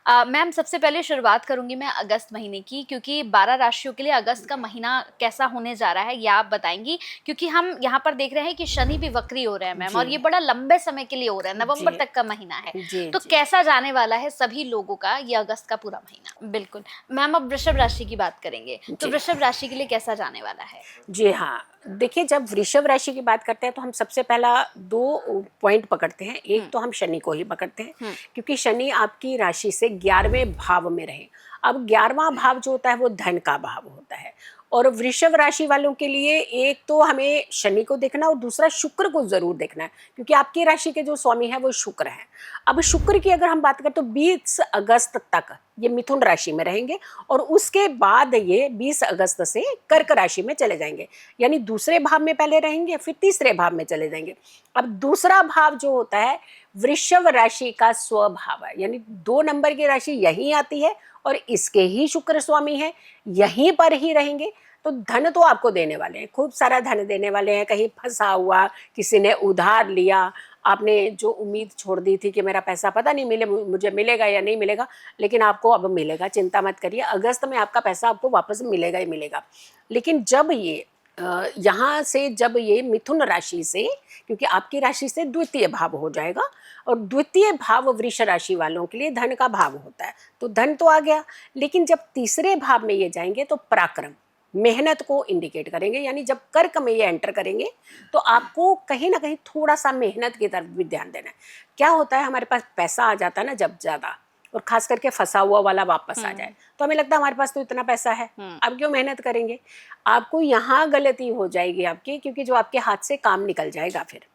Ma'am सबसे पहले शुरुआत करूंगी मैं अगस्त महीने की, क्योंकि 12 राशियों के लिए अगस्त का महीना कैसा होने जा रहा है ये आप बताएंगी। क्योंकि हम यहाँ पर देख रहे हैं कि शनि भी वक्री हो रहे हैं मैम, जी और ये बड़ा लंबे समय के लिए हो रहा है, जी नवंबर तक का महीना है। जी तो जी कैसा जाने वाला है सभी लोगों का ये अगस्त का पूरा महीना? बिल्कुल मैम, अब वृषभ राशि की बात करेंगे, तो जी वृषभ राशि के लिए कैसा जाने वाला है? जी हाँ। देखिए, जब वृषभ राशि की बात करते हैं तो हम सबसे पहला दो पॉइंट पकड़ते हैं। एक तो हम शनि को ही पकड़ते हैं, हम्म। क्योंकि शनि आपकी राशि से 11वें भाव में रहे। अब 11वां भाव जो होता है वो धन का भाव होता है। और वृषभ राशि वालों के लिए एक तो हमें शनि को देखना और दूसरा शुक्र को जरूर देखना है, क्योंकि आपकी राशि के जो स्वामी है वो शुक्र है। अब शुक्र की अगर हम बात करें तो 20 अगस्त तक ये मिथुन राशि में रहेंगे, और उसके बाद ये 20 अगस्त से कर्क राशि में चले जाएंगे। यानी दूसरे भाव में पहले रहेंगे, फिर तीसरे भाव में चले जाएंगे। अब दूसरा भाव जो होता है वृषभ राशि का स्वभाव है, यानी 2 नंबर की राशि यहीं आती है और इसके ही शुक्र स्वामी है, यहीं पर ही रहेंगे। तो धन तो आपको देने वाले हैं, खूब सारा धन देने वाले हैं। कहीं फंसा हुआ, किसी ने उधार लिया, आपने जो उम्मीद छोड़ दी थी कि मेरा पैसा पता नहीं मुझे मिलेगा या नहीं मिलेगा, लेकिन आपको अब मिलेगा, चिंता मत करिए। अगस्त में आपका पैसा आपको वापस मिलेगा ही मिलेगा। लेकिन जब ये यहाँ से जब ये मिथुन राशि से, क्योंकि आपकी राशि से द्वितीय भाव हो जाएगा, और द्वितीय भाव वृष राशि वालों के लिए धन का भाव होता है, तो धन तो आ गया। लेकिन जब तीसरे भाव में ये जाएंगे तो पराक्रम, मेहनत को इंडिकेट करेंगे। यानी जब कर्क में ये एंटर करेंगे तो आपको कहीं ना कहीं थोड़ा सा मेहनत की तरफ भी ध्यान देना है। क्या होता है, हमारे पास पैसा आ जाता है ना जब ज्यादा, और खास करके फंसा हुआ वाला वापस आ जाए, तो हमें लगता है हमारे पास तो इतना पैसा है, अब क्यों मेहनत करेंगे। आपको यहाँ गलती हो जाएगी आपकी, क्योंकि जो आपके हाथ से काम निकल जाएगा। फिर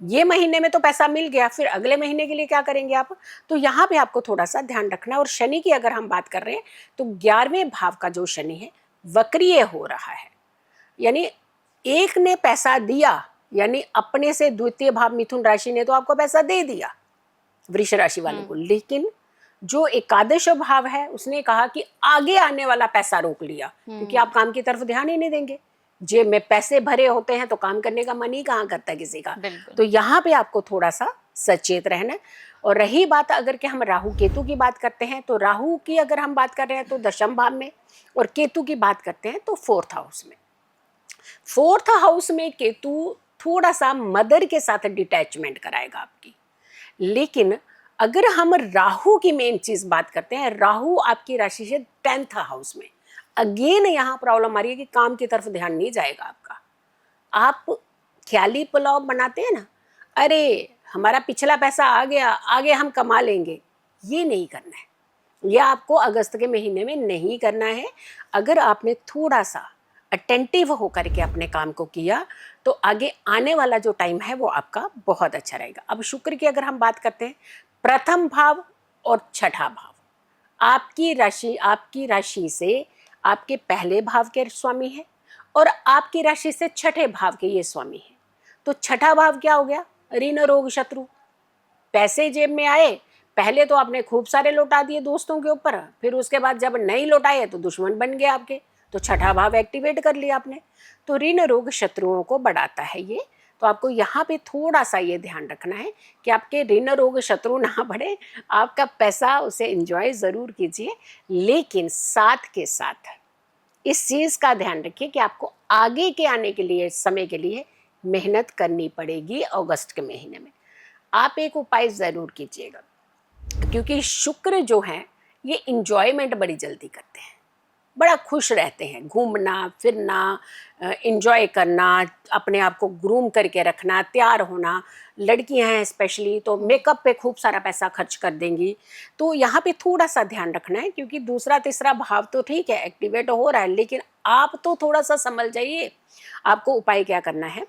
ये महीने में तो पैसा मिल गया, फिर अगले महीने के लिए क्या करेंगे आप। तो यहाँ पे आपको थोड़ा सा ध्यान रखना है। और शनि की अगर हम बात कर रहे हैं तो 11वें भाव का जो शनि है वक्रीय हो रहा है। यानी एक ने पैसा दिया, यानी अपने से द्वितीय भाव मिथुन राशि ने तो आपको पैसा दे दिया वृष राशि वालों को, लेकिन जो एकादश भाव है उसने कहा कि आगे आने वाला पैसा रोक लिया, क्योंकि आप काम की तरफ ध्यान ही नहीं देंगे। जेब में पैसे भरे होते हैं तो काम करने का मन ही कहाँ करता है किसी का। तो यहाँ पे आपको थोड़ा सा सचेत रहना है। और रही बात अगर कि हम राहु केतु की बात करते हैं, तो राहु की अगर हम बात कर रहे हैं तो 10वें भाव में, और केतु की बात करते हैं तो 4th हाउस में। 4th हाउस में केतु थोड़ा सा मदर के साथ डिटैचमेंट कराएगा आपकी। लेकिन अगर हम राहु की मेन चीज बात करते हैं, राहु आपकी राशि से 10th हाउस में, अगेन यहाँ प्रॉब्लम आ रही है कि काम की तरफ ध्यान नहीं जाएगा आपका। आप ख्याली पुलाव बनाते हैं ना, अरे हमारा पिछला पैसा आ गया, आगे हम कमा लेंगे, ये नहीं करना है। यह आपको अगस्त के महीने में नहीं करना है। अगर आपने थोड़ा सा अटेंटिव होकर के अपने काम को किया तो आगे आने वाला जो टाइम है वो आपका बहुत अच्छा रहेगा। अब शुक्र की अगर हम बात करते हैं, प्रथम भाव और छठा भाव आपकी राशि से आपके पहले भाव के स्वामी है, और आपकी राशि से छठे भाव के ये स्वामी है। तो छठा भाव क्या हो गया, ऋण रोग शत्रु। पैसे जेब में आए, पहले तो आपने खूब सारे लौटा दिए दोस्तों के ऊपर, फिर उसके बाद जब नहीं लौटाए तो दुश्मन बन गए आपके, तो छठा भाव एक्टिवेट कर लिया आपने। तो ऋण रोग शत्रुओं को बढ़ाता है ये। तो आपको यहाँ पे थोड़ा सा ये ध्यान रखना है कि आपके ऋण रोग शत्रु ना बढ़े। आपका पैसा उसे एंजॉय जरूर कीजिए, लेकिन साथ के साथ इस चीज का ध्यान रखिए कि आपको आगे के आने के लिए समय के लिए मेहनत करनी पड़ेगी। अगस्त के महीने में आप एक उपाय जरूर कीजिएगा, क्योंकि शुक्र जो है ये इंजॉयमेंट बड़ी जल्दी करते हैं, बड़ा खुश रहते हैं, घूमना फिरना, इंजॉय करना, अपने आप को ग्रूम करके रखना, तैयार होना। लड़कियां हैं स्पेशली तो मेकअप पे खूब सारा पैसा खर्च कर देंगी। तो यहाँ पे थोड़ा सा ध्यान रखना है, क्योंकि दूसरा तीसरा भाव तो ठीक है एक्टिवेट हो रहा है, लेकिन आप तो थोड़ा सा संभल जाइए। आपको उपाय क्या करना है,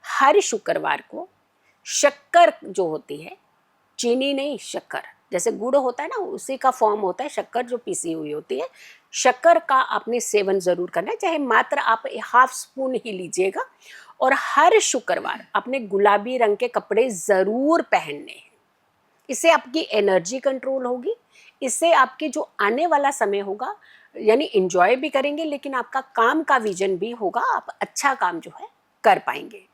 हर शुक्रवार को शक्कर जो होती है, चीनी नहीं शक्कर, जैसे गुड़ होता है ना उसी का फॉर्म होता है शक्कर, जो पीसी हुई होती है, शक्कर का आपने सेवन जरूर करना है। चाहे मात्र आप हाफ स्पून ही लीजिएगा। और हर शुक्रवार अपने गुलाबी रंग के कपड़े जरूर पहनने हैं। इससे आपकी एनर्जी कंट्रोल होगी, इससे आपके जो आने वाला समय होगा, यानी एंजॉय भी करेंगे, लेकिन आपका काम का विजन भी होगा, आप अच्छा काम जो है कर पाएंगे।